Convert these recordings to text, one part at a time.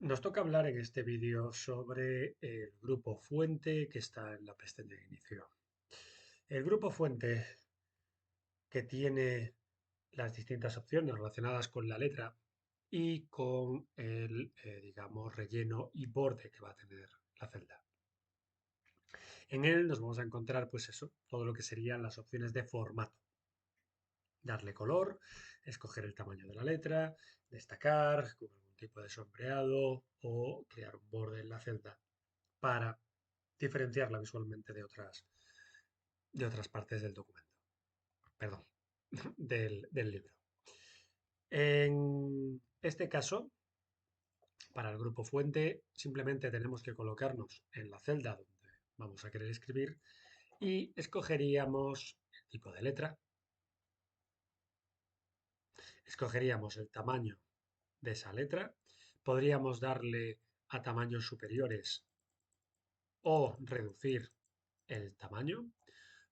Nos toca hablar en este vídeo sobre el grupo fuente que está en la pestaña de inicio. El grupo fuente que tiene las distintas opciones relacionadas con la letra y con el, digamos, relleno y borde que va a tener la celda. En él nos vamos a encontrar, pues eso, todo lo que serían las opciones de formato. Darle color, escoger el tamaño de la letra, destacar, con algún tipo de sombreado o crear un borde en la celda para diferenciarla visualmente de otras partes del documento, perdón, del libro. En este caso, para el grupo fuente, simplemente tenemos que colocarnos en la celda donde vamos a querer escribir y escogeríamos el tipo de letra, escogeríamos el tamaño de esa letra, podríamos darle a tamaños superiores o reducir el tamaño.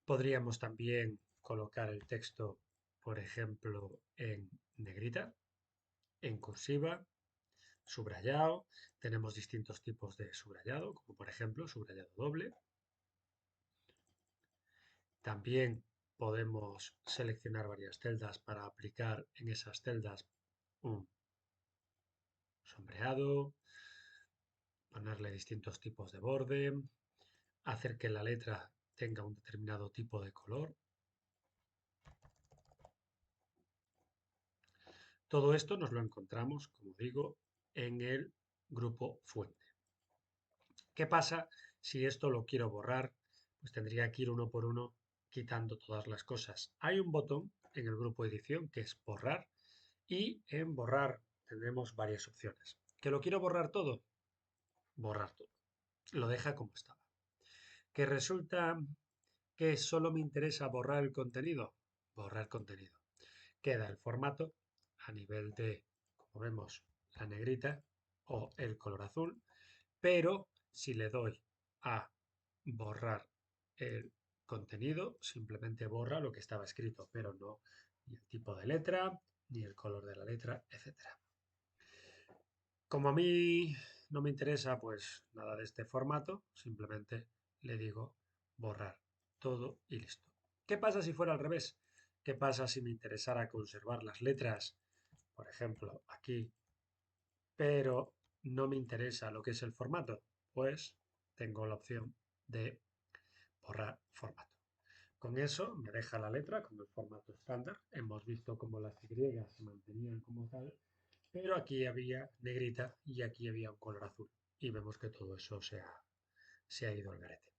Podríamos también colocar el texto, por ejemplo, en negrita, en cursiva, subrayado. Tenemos distintos tipos de subrayado, como por ejemplo subrayado doble. También podemos seleccionar varias celdas para aplicar en esas celdas un sombreado, ponerle distintos tipos de borde, hacer que la letra tenga un determinado tipo de color. Todo esto nos lo encontramos, como digo, en el grupo fuente. ¿Qué pasa si esto lo quiero borrar? Pues tendría que ir uno por uno quitando todas las cosas. Hay un botón en el grupo edición que es borrar y en borrar tendremos varias opciones. ¿Que lo quiero borrar todo? Borrar todo. Lo deja como estaba. ¿Que resulta que solo me interesa borrar el contenido? Borrar contenido. Queda el formato a nivel de, como vemos, la negrita o el color azul, pero si le doy a borrar el contenido, simplemente borra lo que estaba escrito, pero no ni el tipo de letra, ni el color de la letra, etcétera. Como a mí no me interesa pues nada de este formato, simplemente le digo borrar todo y listo. ¿Qué pasa si fuera al revés? ¿Qué pasa si me interesara conservar las letras, por ejemplo, aquí, pero no me interesa lo que es el formato? Pues tengo la opción de borrar formato. Con eso me deja la letra con el formato estándar. Hemos visto cómo las Y se mantenían como tal, pero aquí había negrita y aquí había un color azul. Y vemos que todo eso se ha ido al garete.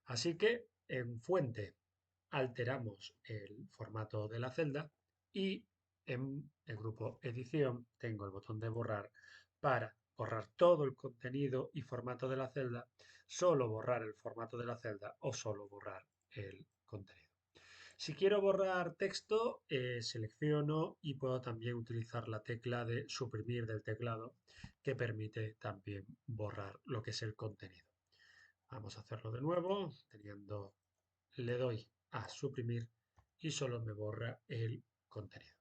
Así que en fuente alteramos el formato de la celda y en el grupo edición tengo el botón de borrar para borrar todo el contenido y formato de la celda, solo borrar el formato de la celda o solo borrar el contenido. Si quiero borrar texto, selecciono y puedo también utilizar la tecla de suprimir del teclado que permite también borrar lo que es el contenido. Vamos a hacerlo de nuevo, le doy a suprimir y solo me borra el contenido.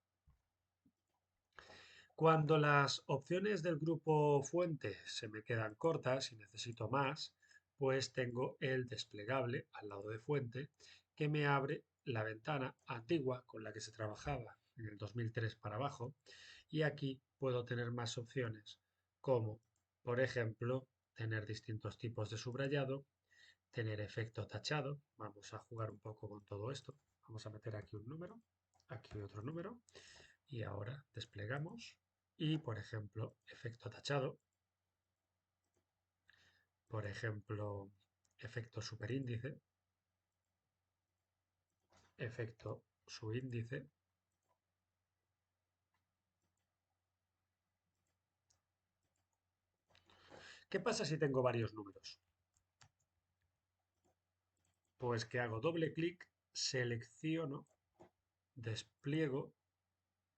Cuando las opciones del grupo fuente se me quedan cortas y necesito más, pues tengo el desplegable al lado de fuente que me abre la ventana antigua con la que se trabajaba en el 2003 para abajo y aquí puedo tener más opciones como, por ejemplo, tener distintos tipos de subrayado, tener efecto tachado. Vamos a jugar un poco con todo esto. Vamos a meter aquí un número, aquí otro número y ahora desplegamos y, por ejemplo, efecto tachado, por ejemplo, efecto superíndice, efecto subíndice. ¿Qué pasa si tengo varios números? Pues que hago doble clic, selecciono, despliego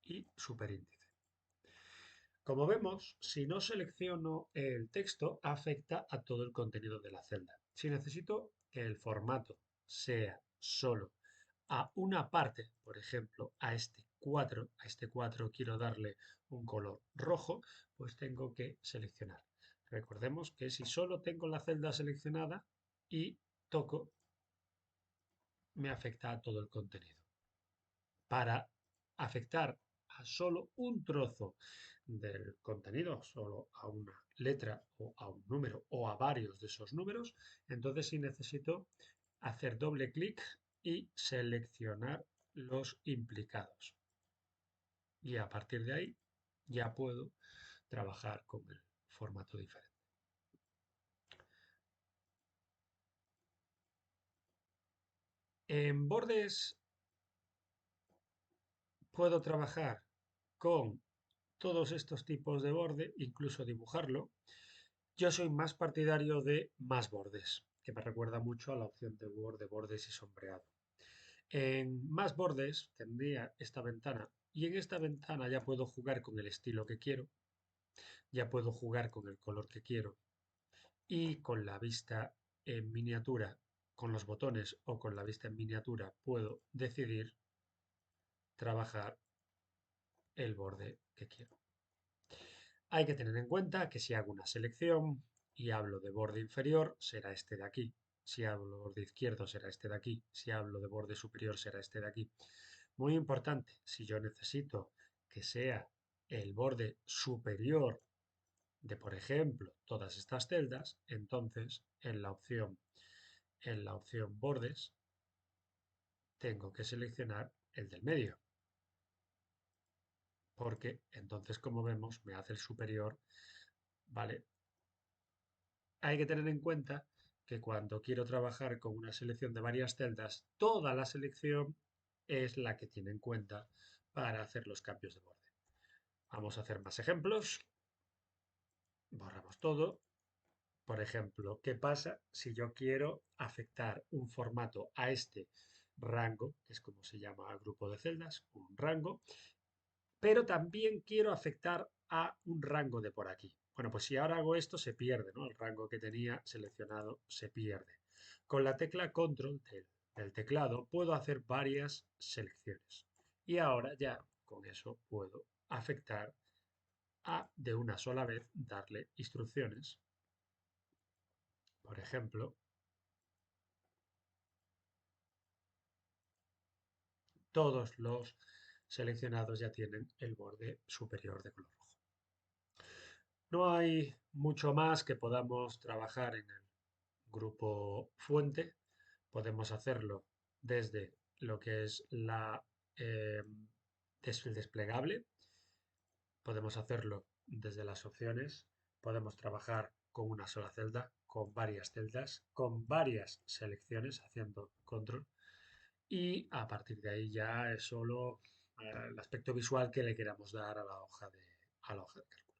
y superíndice. Como vemos, si no selecciono el texto, afecta a todo el contenido de la celda. Si necesito que el formato sea solo a una parte, por ejemplo, a este 4, a este 4 quiero darle un color rojo, pues tengo que seleccionar. Recordemos que si solo tengo la celda seleccionada y toco, me afecta a todo el contenido. Para afectar a solo un trozo del contenido, solo a una letra o a un número o a varios de esos números, entonces sí necesito hacer doble clic y seleccionar los implicados. Y a partir de ahí ya puedo trabajar con el formato diferente. En bordes puedo trabajar con todos estos tipos de borde, incluso dibujarlo. Yo soy más partidario de más bordes, que me recuerda mucho a la opción de Word de bordes y sombreado. En más bordes tendría esta ventana y en esta ventana ya puedo jugar con el estilo que quiero, ya puedo jugar con el color que quiero y con la vista en miniatura, con los botones o con la vista en miniatura puedo decidir trabajar el borde que quiero. Hay que tener en cuenta que si hago una selección y hablo de borde inferior, será este de aquí. Si hablo de borde izquierdo, será este de aquí. Si hablo de borde superior, será este de aquí. Muy importante, si yo necesito que sea el borde superior de, por ejemplo, todas estas celdas, entonces en la opción bordes tengo que seleccionar el del medio, porque entonces, como vemos, me hace el superior, ¿vale? Hay que tener en cuenta que cuando quiero trabajar con una selección de varias celdas, toda la selección es la que tiene en cuenta para hacer los cambios de borde. Vamos a hacer más ejemplos. Borramos todo. Por ejemplo, ¿qué pasa si yo quiero afectar un formato a este rango, que es como se llama al grupo de celdas, un rango, pero también quiero afectar a un rango de por aquí? Bueno, pues si ahora hago esto se pierde, ¿no? El rango que tenía seleccionado se pierde. Con la tecla Control del teclado puedo hacer varias selecciones. Y ahora ya con eso puedo afectar a de una sola vez darle instrucciones. Por ejemplo, todos los seleccionados ya tienen el borde superior de color rojo. No hay mucho más que podamos trabajar en el grupo fuente. Podemos hacerlo desde lo que es eh, el desplegable. Podemos hacerlo desde las opciones. Podemos trabajar con una sola celda, con varias celdas, con varias selecciones haciendo control. Y a partir de ahí ya es solo el aspecto visual que le queramos dar a la hoja de cálculo.